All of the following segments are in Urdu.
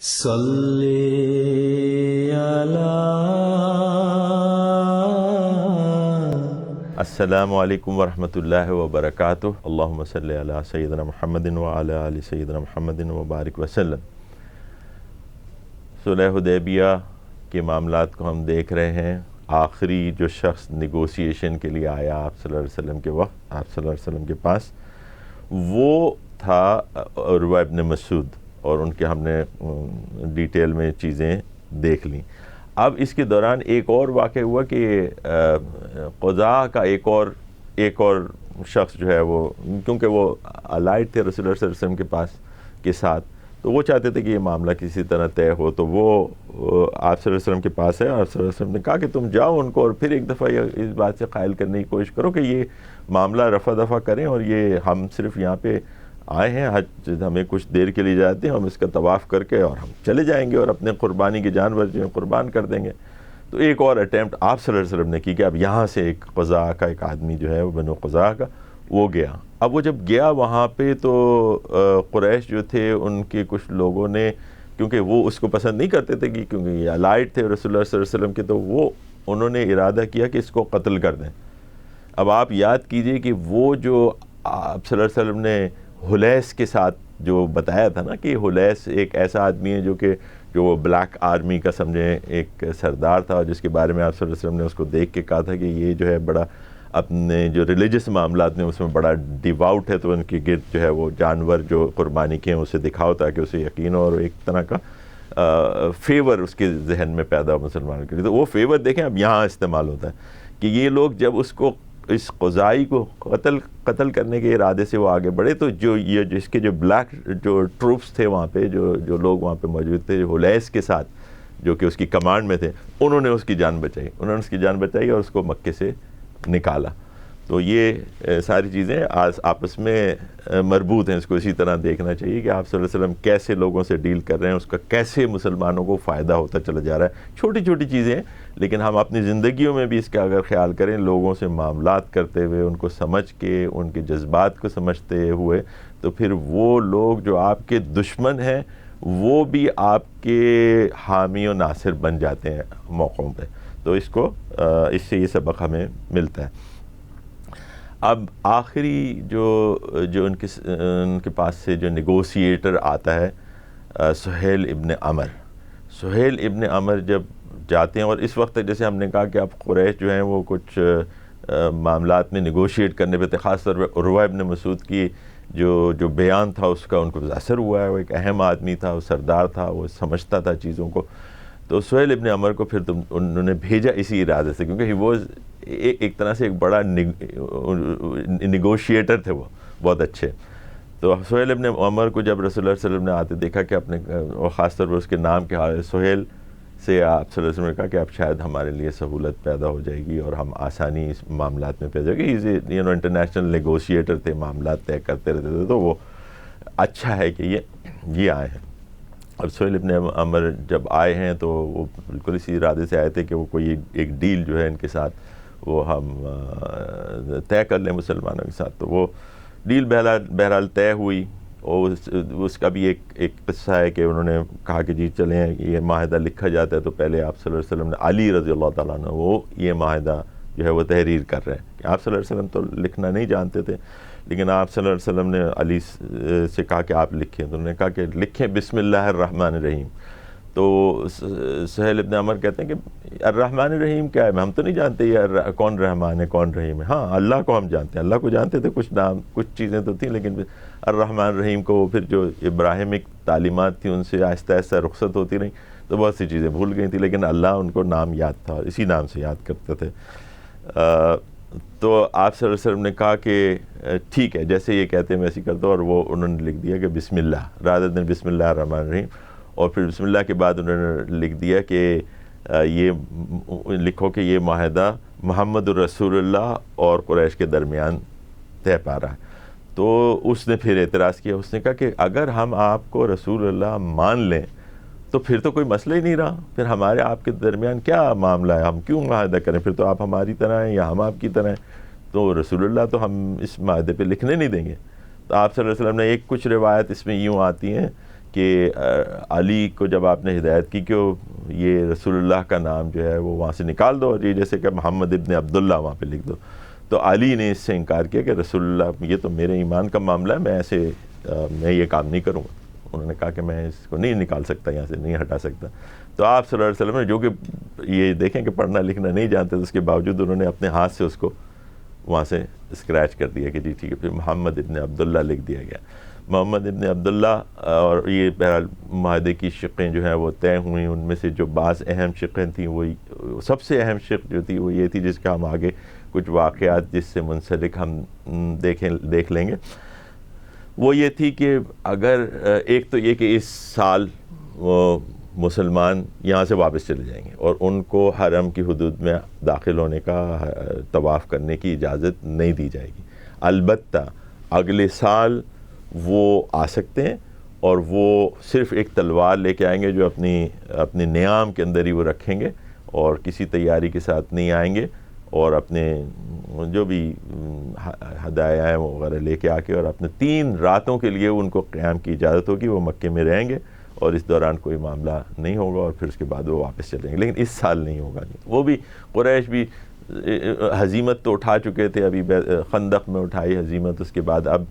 صلی علی السلام علیکم ورحمۃ اللہ وبرکاتہ۔ اللہم صلی علی سیدنا محمد وعلی آل سیدنا محمد وبارک وسلم۔ صلح حدیبیہ کے معاملات کو ہم دیکھ رہے ہیں۔ آخری جو شخص نیگوسیشن کے لیے آیا آپ صلی اللہ علیہ وسلم کے وقت، آپ صلی اللہ علیہ وسلم کے پاس، وہ تھا عروہ ابن مسعود، اور ان کے ہم نے ڈیٹیل میں چیزیں دیکھ لیں۔ اب اس کے دوران ایک اور واقعہ ہوا کہ قضاء کا ایک اور شخص جو ہے وہ، کیونکہ وہ الائڈ تھے رسول اللہ صلی اللہ علیہ وسلم کے پاس کے ساتھ، تو وہ چاہتے تھے کہ یہ معاملہ کسی طرح طے ہو، تو وہ آپ صلی اللہ علیہ وسلم کے پاس ہے، اور صلی اللہ علیہ وسلم نے کہا کہ تم جاؤ ان کو اور پھر ایک دفعہ اس بات سے قائل کرنے کی کوشش کرو کہ یہ معاملہ رفع دفع کریں، اور یہ ہم صرف یہاں پہ آئے ہیں، حج ہمیں کچھ دیر کے لیے جاتے ہیں، ہم اس کا طواف کر کے اور ہم چلے جائیں گے اور اپنے قربانی کے جانور جو ہیں قربان کر دیں گے۔ تو ایک اور اٹیمپٹ آپ صلی اللہ علیہ وسلم نے کی کہ اب یہاں سے ایک قضاء کا ایک آدمی جو ہے وہ بنو قضاء کا وہ گیا۔ اب وہ جب گیا وہاں پہ تو قریش جو تھے ان کے کچھ لوگوں نے، کیونکہ وہ اس کو پسند نہیں کرتے تھے کہ کیونکہ یہ الائڈ تھے رسول اللہ صلی اللہ علیہ وسلم کے، تو انہوں نے ارادہ کیا کہ اس کو قتل کر دیں۔ اب آپ یاد کیجئے کہ وہ جو آپ صلی اللہ علیہ وسلم نے حلیس کے ساتھ جو بتایا تھا نا کہ حلیس ایک ایسا آدمی ہے جو وہ بلیک آرمی کا سمجھیں ایک سردار تھا، جس کے بارے میں آپ صلی اللہ علیہ وسلم نے اس کو دیکھ کے کہا تھا کہ یہ جو ہے بڑا اپنے جو ریلیجس معاملات میں اس میں بڑا ڈیواؤٹ ہے، تو ان کے گرد جو ہے وہ جانور جو قربانی کے ہیں اسے دکھاؤ تاکہ اسے یقین ہو، اور ایک طرح کا فیور اس کے ذہن میں پیدا ہو مسلمانوں کے لیے۔ تو وہ فیور دیکھیں اب یہاں استعمال ہوتا ہے کہ یہ لوگ جب اس قضائی کو قتل کرنے کے ارادے سے وہ آگے بڑھے، تو جس کے جو بلیک جو ٹروپس تھے وہاں پہ، جو لوگ وہاں پہ موجود تھے، جو حلیس کے ساتھ جو کہ اس کی کمانڈ میں تھے، انہوں نے اس کی جان بچائی اور اس کو مکے سے نکالا۔ تو یہ ساری چیزیں آپس میں مربوط ہیں، اس کو اسی طرح دیکھنا چاہیے کہ آپ صلی اللہ علیہ وسلم کیسے لوگوں سے ڈیل کر رہے ہیں، اس کا کیسے مسلمانوں کو فائدہ ہوتا چلا جا رہا ہے۔ چھوٹی چھوٹی چیزیں ہیں، لیکن ہم اپنی زندگیوں میں بھی اس کا اگر خیال کریں، لوگوں سے معاملات کرتے ہوئے، ان کو سمجھ کے، ان کے جذبات کو سمجھتے ہوئے، تو پھر وہ لوگ جو آپ کے دشمن ہیں وہ بھی آپ کے حامی و ناصر بن جاتے ہیں موقعوں پہ۔ تو اس سے یہ سبق ہمیں ملتا ہے۔ اب آخری جو ان کے پاس سے جو نیگوسیٹر آتا ہے، سہیل ابن عمر جب جاتے ہیں، اور اس وقت جیسے ہم نے کہا کہ اب قریش جو ہیں وہ کچھ معاملات میں نیگوشیٹ کرنے پہ تھے، خاص طور پہ عروہ ابن مسعود کی جو بیان تھا اس کا ان کو اثر ہوا ہے۔ وہ ایک اہم آدمی تھا، وہ سردار تھا، وہ سمجھتا تھا چیزوں کو۔ تو سہیل ابن عمر کو پھر انہوں نے بھیجا اسی ارادے سے، کیونکہ ہی واز ایک طرح سے ایک بڑا نیگوشیٹر تھے، وہ بہت اچھے۔ تو سہیل ابن عمر کو جب رسول اللہ صلی اللہ علیہ وسلم نے آتے دیکھا کہ اپنے، اور خاص طور پر اس کے نام کے حوالے سہیل سے آپ صلی اللہ علیہ وسلم نے کہا کہ اب شاید ہمارے لیے سہولت پیدا ہو جائے گی اور ہم آسانی اس معاملات میں پیدا ہو جائے گی۔ انٹرنیشنل نیگوشیٹر تھے، معاملات طے کرتے رہتے تھے، تو وہ اچھا ہے کہ یہ آئے ہیں۔ اب سہیل ابن عمر جب آئے ہیں تو وہ بالکل اسی ارادے سے آئے تھے کہ وہ کوئی ایک ڈیل جو ہے ان کے ساتھ وہ ہم طے کر لیں مسلمانوں کے ساتھ۔ تو وہ ڈیل بہرحال طے ہوئی، اور اس کا بھی ایک قصہ ہے کہ انہوں نے کہا کہ جی چلیں یہ معاہدہ لکھا جاتا ہے، تو پہلے آپ صلی اللہ علیہ وسلم نے علی رضی اللہ تعالیٰ عنہ وہ یہ معاہدہ جو ہے وہ تحریر کر رہے ہیں کہ آپ صلی اللہ علیہ وسلم تو لکھنا نہیں جانتے تھے، لیکن آپ صلی اللہ علیہ وسلم نے علی سے کہا کہ آپ لکھیں، تو انہوں نے کہا کہ لکھیں بسم اللہ الرحمن الرحیم۔ تو سہیل ابن عمر کہتے ہیں کہ الرحمن الرحیم کیا ہے، ہم تو نہیں جانتے یہ کون رحمان ہے کون رحیم ہے۔ ہاں اللہ کو ہم جانتے ہیں، اللہ کو جانتے تھے، کچھ نام کچھ چیزیں تو تھیں، لیکن الرحمن الرحیم کو پھر جو ابراہیمک تعلیمات تھیں ان سے آہستہ آہستہ رخصت ہوتی رہیں، تو بہت سی چیزیں بھول گئی تھیں، لیکن اللہ ان کو نام یاد تھا، اسی نام سے یاد کرتے تھے۔ تو آپ صلی اللہ علیہ وسلم نے کہا کہ ٹھیک ہے جیسے یہ کہتے ہیں ویسے کر دو، اور وہ انہوں نے لکھ دیا کہ بسم اللہ رادر دن بسم اللہ الرحمن الرحیم، اور پھر بسم اللہ کے بعد انہوں نے لکھ دیا کہ یہ لکھو کہ یہ معاہدہ محمد الرسول اللہ اور قریش کے درمیان طے پا رہا ہے۔ تو اس نے پھر اعتراض کیا، اس نے کہا کہ اگر ہم آپ کو رسول اللہ مان لیں تو پھر تو کوئی مسئلہ ہی نہیں رہا، پھر ہمارے آپ کے درمیان کیا معاملہ ہے، ہم کیوں معاہدہ کریں، پھر تو آپ ہماری طرح ہیں یا ہم آپ کی طرح ہیں، تو رسول اللہ تو ہم اس معاہدے پہ لکھنے نہیں دیں گے۔ تو آپ صلی اللہ علیہ وسلم نے کچھ روایت اس میں یوں آتی ہیں کہ علی کو جب آپ نے ہدایت کی کہ یہ رسول اللہ کا نام جو ہے وہ وہاں سے نکال دو، اور یہ جیسے کہ محمد ابن عبداللہ وہاں پہ لکھ دو، تو علی نے اس سے انکار کیا کہ رسول اللہ یہ تو میرے ایمان کا معاملہ ہے، میں یہ کام نہیں کروں گا۔ انہوں نے کہا کہ میں اس کو نہیں نکال سکتا، یہاں سے نہیں ہٹا سکتا۔ تو آپ صلی اللہ علیہ وسلم نے، جو کہ یہ دیکھیں کہ پڑھنا لکھنا نہیں جانتے تو اس کے باوجود انہوں نے اپنے ہاتھ سے اس کو وہاں سے اسکریچ کر دیا کہ جی ٹھیک ہے، پھر محمد ابن عبداللہ لکھ دیا گیا۔ محمد ابن عبداللہ، اور یہ بہرحال معاہدے کی شقیں جو ہیں وہ طے ہوئیں، ان میں سے جو بعض اہم شقیں تھیں، وہی سب سے اہم شق جو تھی وہ یہ تھی جس کا ہم آگے کچھ واقعات جس سے منسلک ہم دیکھ لیں گے۔ وہ یہ تھی کہ اگر ایک تو یہ کہ اس سال وہ مسلمان یہاں سے واپس چلے جائیں گے اور ان کو حرم کی حدود میں داخل ہونے کا، طواف کرنے کی اجازت نہیں دی جائے گی۔ البتہ اگلے سال وہ آ سکتے ہیں، اور وہ صرف ایک تلوار لے کے آئیں گے جو اپنے نیام کے اندر ہی وہ رکھیں گے، اور کسی تیاری کے ساتھ نہیں آئیں گے، اور اپنے جو بھی ہدایہ ہیں وغیرہ لے کے آ کے، اور اپنے 3 راتوں کے لیے ان کو قیام کی اجازت ہوگی، وہ مکے میں رہیں گے اور اس دوران کوئی معاملہ نہیں ہوگا، اور پھر اس کے بعد وہ واپس چلیں گے۔ لیکن اس سال نہیں ہوگا۔ وہ بھی قریش بھی ہزیمت تو اٹھا چکے تھے، ابھی خندق میں اٹھائی ہزیمت، اس کے بعد اب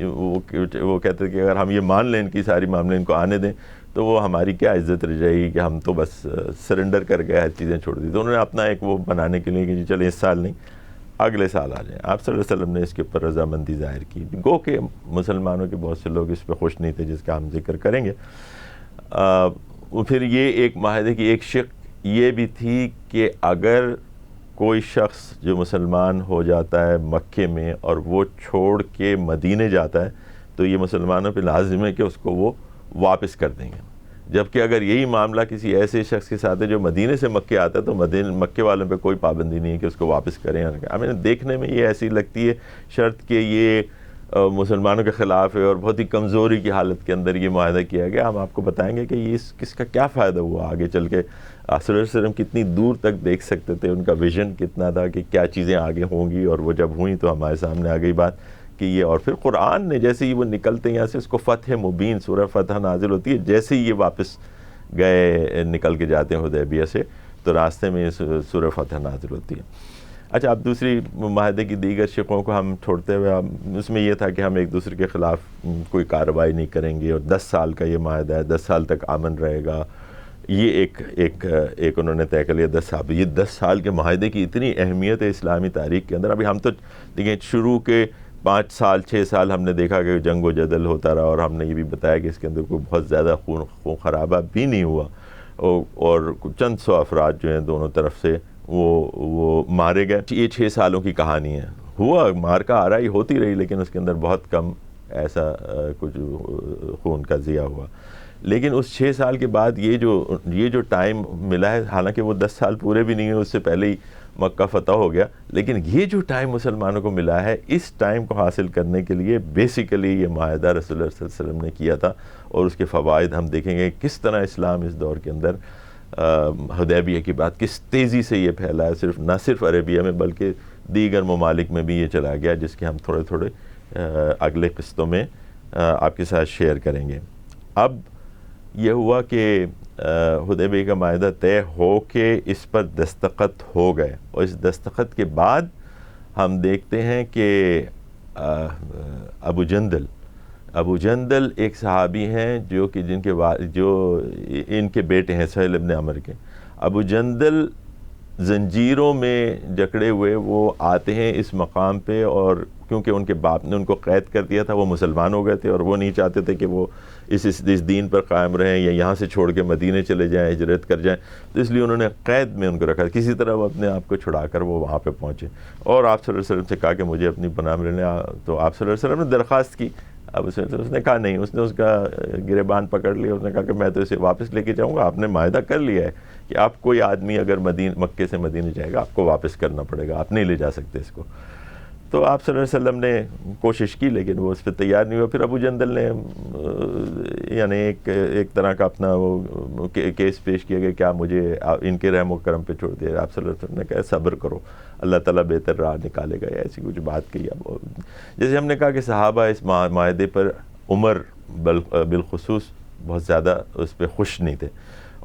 وہ کہتے کہ اگر ہم یہ مان لیں ان کی ساری معاملے ان کو آنے دیں تو وہ ہماری کیا عزت رہ جائے گی کہ ہم تو بس سرنڈر کر گئے، ہر چیزیں چھوڑ دی۔ تو انہوں نے اپنا ایک وہ بنانے کے لیے کہ جی چلیں اس سال نہیں، اگلے سال آ جائیں۔ آپ صلی اللہ علیہ وسلم نے اس کے اوپر رضامندی ظاہر کی، گو کہ مسلمانوں کے بہت سے لوگ اس پہ خوش نہیں تھے، جس کا ہم ذکر کریں گے۔ پھر یہ ایک معاہدے کی ایک شق یہ بھی تھی کہ اگر کوئی شخص جو مسلمان ہو جاتا ہے مکے میں اور وہ چھوڑ کے مدینے جاتا ہے تو یہ مسلمانوں پہ لازم ہے کہ اس کو وہ واپس کر دیں گے، جبکہ اگر یہی معاملہ کسی ایسے شخص کے ساتھ ہے جو مدینے سے مکے آتا ہے تو مکے والوں پہ کوئی پابندی نہیں ہے کہ اس کو واپس کریں۔ ہمیں دیکھنے میں یہ ایسی لگتی ہے شرط کہ یہ مسلمانوں کے خلاف ہے اور بہت ہی کمزوری کی حالت کے اندر یہ معاہدہ کیا گیا۔ ہم آپ کو بتائیں گے کہ یہ کس کا کیا فائدہ ہوا آگے چل کے۔ صلی اللہ علیہ وسلم کتنی دور تک دیکھ سکتے تھے، ان کا ویژن کتنا تھا کہ کیا چیزیں آگے ہوں گی، اور وہ جب ہوئیں تو ہمارے سامنے آ گئی بات کہ یہ، اور پھر قرآن نے جیسے ہی وہ نکلتے ہیں یہاں سے، اس کو فتح مبین، سورہ فتح نازل ہوتی ہے، جیسے ہی یہ واپس گئے نکل کے جاتے ہیں حدیبیہ سے تو راستے میں سورہ فتح نازل ہوتی ہے۔ اچھا، اب دوسری معاہدے کی دیگر شقوں کو ہم چھوڑتے ہوئے، اس میں یہ تھا کہ ہم ایک دوسرے کے خلاف کوئی کارروائی نہیں کریں گے، اور 10 سال کا یہ معاہدہ ہے، 10 سال تک امن رہے گا۔ یہ ایک انہوں نے طے کر لیا 10 سال۔ یہ 10 سال کے معاہدے کی اتنی اہمیت ہے اسلامی تاریخ کے اندر۔ ابھی ہم تو دیکھیں شروع کے 5 سال 6 سال ہم نے دیکھا کہ جنگ و جدل ہوتا رہا، اور ہم نے یہ بھی بتایا کہ اس کے اندر کوئی بہت زیادہ خون خرابہ بھی نہیں ہوا، اور چند سو افراد جو ہیں دونوں طرف سے وہ مارے گئے۔ یہ 6 سالوں کی کہانی ہے، ہوا مار کا آرائی ہوتی رہی، لیکن اس کے اندر بہت کم ایسا کچھ خون کا ضیاع ہوا۔ لیکن اس 6 سال کے بعد یہ جو ٹائم ملا ہے، حالانکہ وہ 10 سال پورے بھی نہیں ہوئے، اس سے پہلے ہی مکہ فتح ہو گیا، لیکن یہ جو ٹائم مسلمانوں کو ملا ہے، اس ٹائم کو حاصل کرنے کے لیے بیسیکلی یہ معاہدہ رسول اللہ صلی اللہ علیہ وسلم نے کیا تھا، اور اس کے فوائد ہم دیکھیں گے کس طرح اسلام اس دور کے اندر حدیبیہ کی بات کس تیزی سے یہ پھیلا ہے، نہ صرف عربیہ میں بلکہ دیگر ممالک میں بھی یہ چلا گیا، جس کے ہم تھوڑے اگلے قسطوں میں آپ کے ساتھ شیئر کریں گے۔ اب یہ ہوا کہ حدیبیہ کا معاہدہ طے ہو کے اس پر دستخط ہو گئے، اور اس دستخط کے بعد ہم دیکھتے ہیں کہ ابو جندل ایک صحابی ہیں جو ان کے بیٹے ہیں سہیل ابن عمر کے۔ ابو جندل زنجیروں میں جکڑے ہوئے وہ آتے ہیں اس مقام پہ، اور کیونکہ ان کے باپ نے ان کو قید کر دیا تھا، وہ مسلمان ہو گئے تھے، اور وہ نہیں چاہتے تھے کہ وہ اس دین پر قائم رہیں یا یہاں سے چھوڑ کے مدینے چلے جائیں، ہجرت کر جائیں، تو اس لیے انہوں نے قید میں ان کو رکھا، کسی طرح وہ اپنے آپ کو چھڑا کر وہ وہاں پہ پہنچے، اور آپ صلی اللہ علیہ وسلم سے کہا کہ مجھے اپنی پناہ میں لینا، تو آپ صلی اللہ علیہ وسلم نے درخواست کی۔ اب اس نے کہا نہیں، اس نے اس کا گریبان پکڑ لیا، اس نے کہا کہ میں تو اسے واپس لے کے جاؤں گا، آپ نے معاہدہ کر لیا ہے کہ آپ کوئی آدمی اگر مکے سے مدینے جائے گا آپ کو واپس کرنا پڑے گا، آپ نہیں لے جا سکتے اس کو۔ تو آپ صلی اللہ علیہ وسلم نے کوشش کی لیکن وہ اس پہ تیار نہیں ہوا۔ پھر ابو جندل نے یعنی ایک طرح کا اپنا وہ کیس پیش کیا کہ کیا مجھے ان کے رحم و کرم پہ چھوڑ دیا۔ آپ صلی اللہ علیہ وسلم نے کہا صبر کرو، اللہ تعالیٰ بہتر راہ نکالے گا، ایسی کچھ بات کہی۔ جیسے ہم نے کہا کہ صحابہ اس معاہدے پر، عمر بالخصوص بہت زیادہ اس پہ خوش نہیں تھے،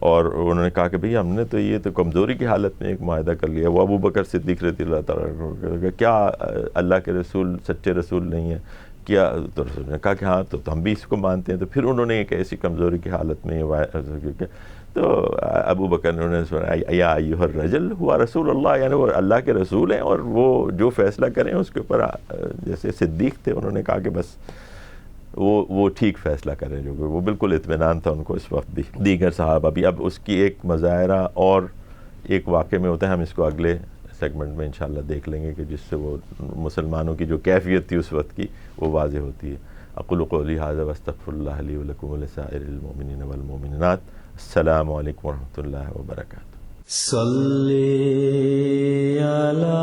اور انہوں نے کہا کہ بھئی ہم نے تو یہ تو کمزوری کی حالت میں ایک معاہدہ کر لیا. وہ ابو بکر صدیق رضی اللہ تعالیٰ کہ کیا اللہ کے رسول سچے رسول نہیں ہیں کیا؟ تو رسول نے کہا کہ ہاں تو ہم بھی اس کو مانتے ہیں. تو پھر انہوں نے ایک ایسی کمزوری کی حالت میں تو ابو بکر نے انہوں نے یا ایھا الرجل ہوا رسول اللہ، یعنی وہ اللہ کے رسول ہیں اور وہ جو فیصلہ کریں اس کے اوپر جیسے صدیق تھے انہوں نے کہا کہ بس وہ ٹھیک فیصلہ کریں، جو وہ بالکل اطمینان تھا ان کو اس وقت بھی. دیگر صحابہ بھی. اب اس کی ایک مظاہرہ اور ایک واقعے میں ہوتا ہے، ہم اس کو اگلے سیگمنٹ میں انشاءاللہ دیکھ لیں گے کہ جس سے وہ مسلمانوں کی جو کیفیت تھی اس وقت کی وہ واضح ہوتی ہے. اقول قولی ھذا واستغفر اللہ لی ولکم ولسائر المؤمنین والمؤمنات. السلام علیکم ورحمۃ اللہ وبرکاتہ. صلی علی